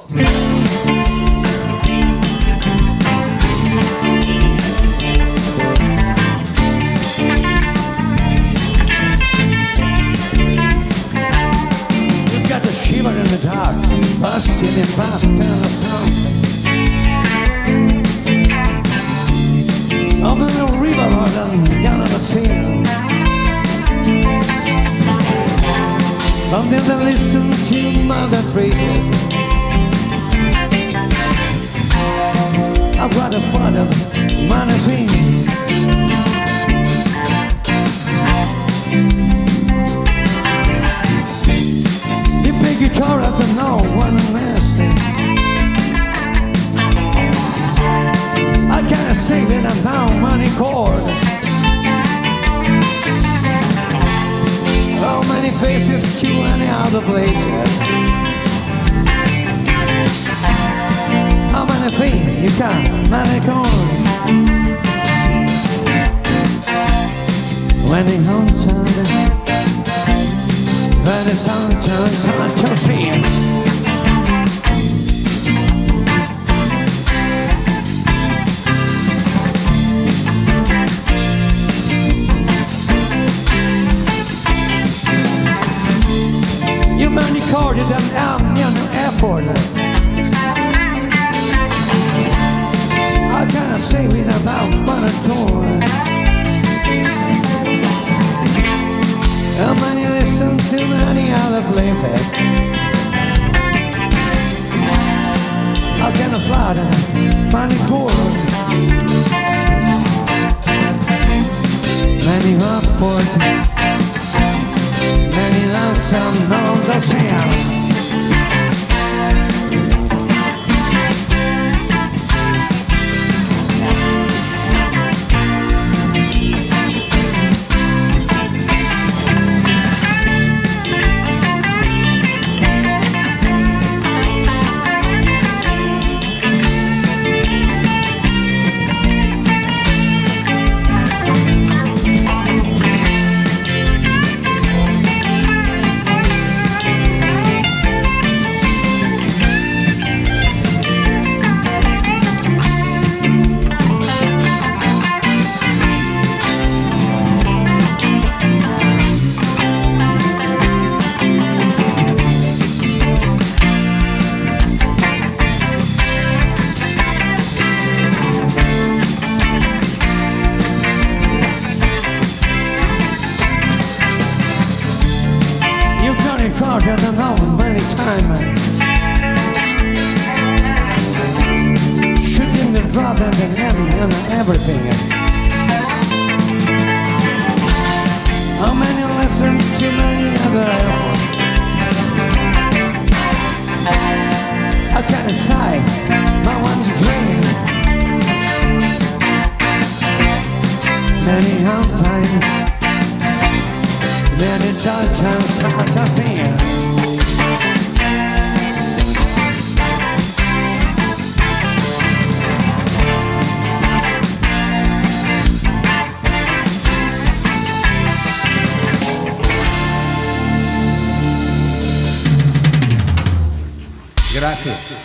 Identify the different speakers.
Speaker 1: You got the shiver in the dark, busting and busting the sound. Up in the river and down in the sea. Sometimes I listen to mother phrases. I've got a father, money thing. You play guitar up and now one nasty. I can't sing it and now money chord. How many faces to any other places? How many things you can manage on? When the sun turns, when the sun turns on to see. You called it an airport. I cannot say without one at all. How many listen to many other places? I cannot fly the money chord. Many airports. Many lonesome on the sound. I don't know many times. Shooting the drop and the heavy and everything. How many listen to many other airports? I can't decide, my one's dream. Many times. Many sometimes hard to feel.
Speaker 2: Grazie.